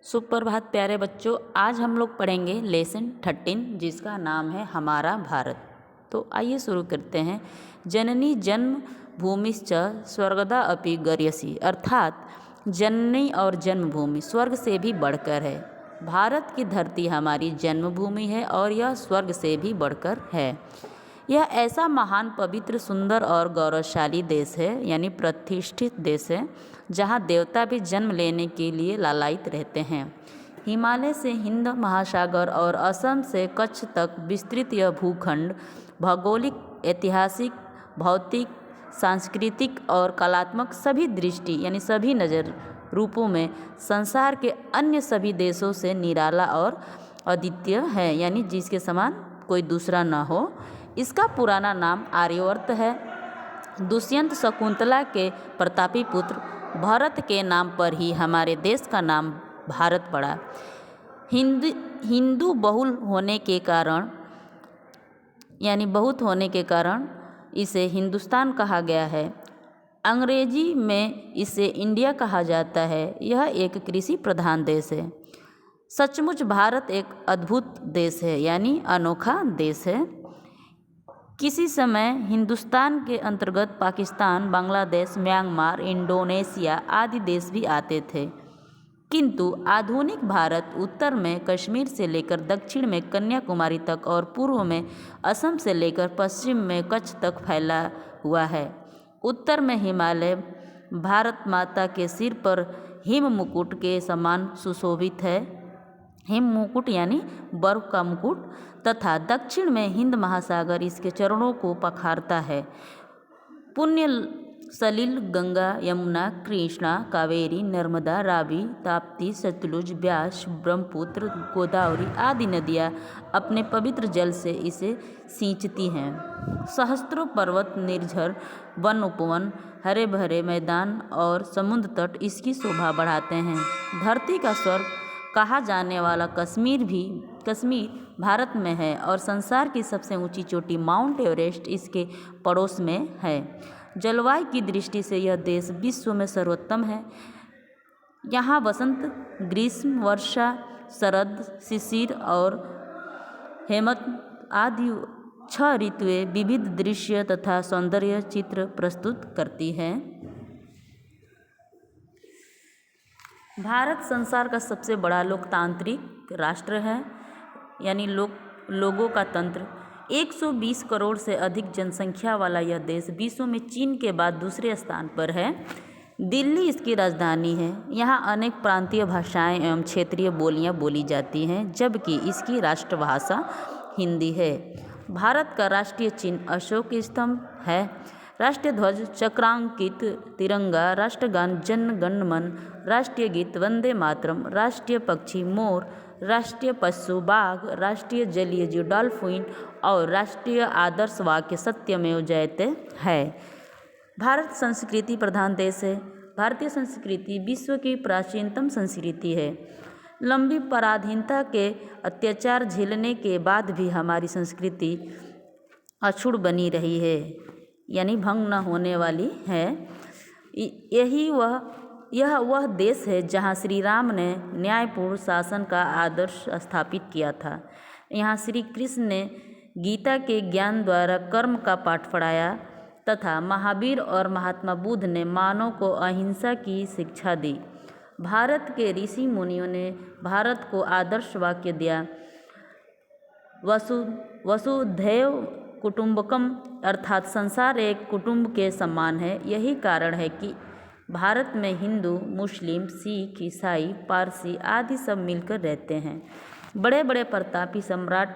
सुप्रभात प्यारे बच्चों, आज हम लोग पढ़ेंगे लेसन 13 जिसका नाम है हमारा भारत। तो आइए शुरू करते हैं। जननी जन्म भूमिश्च स्वर्गदा अपि गर्यसी, अर्थात जननी और जन्मभूमि स्वर्ग से भी बढ़कर है। भारत की धरती हमारी जन्मभूमि है और यह स्वर्ग से भी बढ़कर है। यह ऐसा महान, पवित्र, सुंदर और गौरवशाली देश है, यानी प्रतिष्ठित देश है, जहाँ देवता भी जन्म लेने के लिए लालायित रहते हैं। हिमालय से हिंद महासागर और असम से कच्छ तक विस्तृत यह भूखंड भौगोलिक, ऐतिहासिक, भौतिक, सांस्कृतिक और कलात्मक सभी दृष्टि यानी सभी नज़र रूपों में संसार के अन्य सभी देशों से निराला और अद्वितीय है, यानी जिसके समान कोई दूसरा न हो। इसका पुराना नाम आर्यावर्त है। दुष्यंत शकुंतला के प्रतापी पुत्र भरत के नाम पर ही हमारे देश का नाम भारत पड़ा। हिंदू बहुल होने के कारण यानी बहुत होने के कारण इसे हिंदुस्तान कहा गया है। अंग्रेजी में इसे इंडिया कहा जाता है। यह एक कृषि प्रधान देश है। सचमुच भारत एक अद्भुत देश है, यानी अनोखा देश है। किसी समय हिंदुस्तान के अंतर्गत पाकिस्तान, बांग्लादेश, म्यांमार, इंडोनेशिया आदि देश भी आते थे, किंतु आधुनिक भारत उत्तर में कश्मीर से लेकर दक्षिण में कन्याकुमारी तक और पूर्व में असम से लेकर पश्चिम में कच्छ तक फैला हुआ है। उत्तर में हिमालय भारत माता के सिर पर हिम मुकुट के समान सुशोभित है, हिम मुकुट यानी बर्फ का मुकुट, तथा दक्षिण में हिंद महासागर इसके चरणों को पखारता है। पुण्य सलिल गंगा, यमुना, कृष्णा, कावेरी, नर्मदा, रावी, ताप्ती, सतलुज, ब्यास, ब्रह्मपुत्र, गोदावरी आदि नदियाँ अपने पवित्र जल से इसे सींचती हैं। सहस्त्रों पर्वत, निर्झर, वन उपवन, हरे भरे मैदान और समुद्र तट इसकी शोभा बढ़ाते हैं। धरती का स्वर्ग कहा जाने वाला कश्मीर भारत में है और संसार की सबसे ऊंची चोटी माउंट एवरेस्ट इसके पड़ोस में है। जलवायु की दृष्टि से यह देश विश्व में सर्वोत्तम है। यहाँ वसंत, ग्रीष्म, वर्षा, शरद, शिशिर और हेमंत आदि 6 ऋतुएं विविध दृश्य तथा सौंदर्य चित्र प्रस्तुत करती हैं। भारत संसार का सबसे बड़ा लोकतांत्रिक राष्ट्र है, यानी लोगों का तंत्र। 120 करोड़ से अधिक जनसंख्या वाला यह देश विश्व में चीन के बाद दूसरे स्थान पर है। दिल्ली इसकी राजधानी है। यहाँ अनेक प्रांतीय भाषाएं एवं क्षेत्रीय बोलियां बोली जाती हैं, जबकि इसकी राष्ट्रभाषा हिंदी है। भारत का राष्ट्रीय चिन्ह अशोक स्तंभ है। राष्ट्रीय ध्वज चक्रांकित तिरंगा, राष्ट्रगान जन गण मन, राष्ट्रीय गीत वंदे मातरम, राष्ट्रीय पक्षी मोर, राष्ट्रीय पशु बाघ, राष्ट्रीय जलीय जीव डॉल्फिन और राष्ट्रीय आदर्श वाक्य सत्यमेव जयते है। भारत संस्कृति प्रधान देश है। भारतीय संस्कृति विश्व की प्राचीनतम संस्कृति है। लंबी पराधीनता के अत्याचार झेलने के बाद भी हमारी संस्कृति अक्षुण्ण बनी रही है, यानी भंग न होने वाली है। यह वह देश है जहाँ श्री राम ने न्यायपूर्ण शासन का आदर्श स्थापित किया था। यहाँ श्री कृष्ण ने गीता के ज्ञान द्वारा कर्म का पाठ पढ़ाया तथा महावीर और महात्मा बुद्ध ने मानव को अहिंसा की शिक्षा दी। भारत के ऋषि मुनियों ने भारत को आदर्श वाक्य दिया, वसुधैव कुटुंबकम, अर्थात संसार एक कुटुंब के समान है। यही कारण है कि भारत में हिंदू, मुस्लिम, सिख, ईसाई, पारसी आदि सब मिलकर रहते हैं। बड़े बड़े प्रतापी सम्राट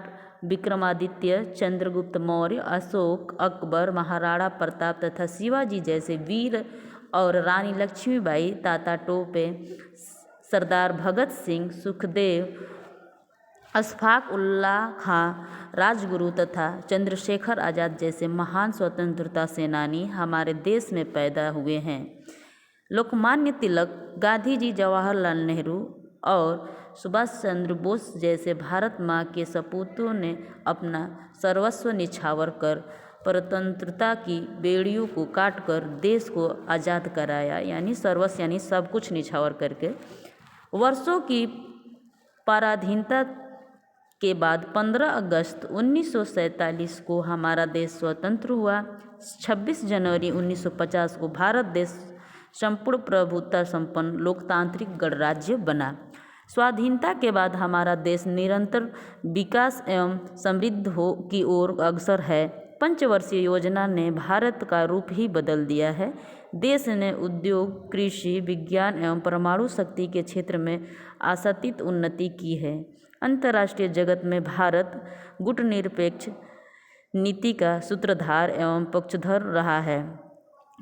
विक्रमादित्य, चंद्रगुप्त मौर्य, अशोक, अकबर, महाराणा प्रताप तथा शिवाजी जैसे वीर और रानी लक्ष्मीबाई, तात्या टोपे, सरदार भगत सिंह, सुखदेव, अशफाक उल्लाह खां, राजगुरु तथा चंद्रशेखर आज़ाद जैसे महान स्वतंत्रता सेनानी हमारे देश में पैदा हुए हैं। लोकमान्य तिलक, गांधी जी, जवाहरलाल नेहरू और सुभाष चंद्र बोस जैसे भारत माँ के सपूतों ने अपना सर्वस्व निछावर कर स्वतंत्रता की बेड़ियों को काटकर देश को आज़ाद कराया, यानी सर्वस्व यानी सब कुछ निछावर करके वर्षों की पराधीनता के बाद 15 अगस्त 1947 को हमारा देश स्वतंत्र हुआ। 26 जनवरी 1950 को भारत देश संपूर्ण प्रभुत्व संपन्न लोकतांत्रिक गणराज्य बना। स्वाधीनता के बाद हमारा देश निरंतर विकास एवं समृद्ध की ओर अग्रसर है। पंचवर्षीय योजना ने भारत का रूप ही बदल दिया है। देश ने उद्योग, कृषि, विज्ञान एवं परमाणु शक्ति के क्षेत्र में आशातीत उन्नति की है। अंतर्राष्ट्रीय जगत में भारत गुटनिरपेक्ष नीति का सूत्रधार एवं पक्षधर रहा है।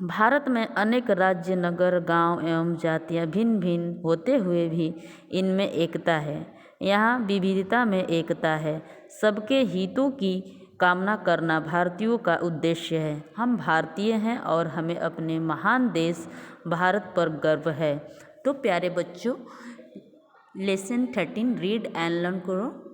भारत में अनेक राज्य, नगर, गांव एवं जातियां भिन्न भिन्न होते हुए भी इनमें एकता है। यहाँ विविधता में एकता है। सबके हितों की कामना करना भारतीयों का उद्देश्य है। हम भारतीय हैं और हमें अपने महान देश भारत पर गर्व है। तो प्यारे बच्चों, लेसन 13 रीड एंड लर्न करो।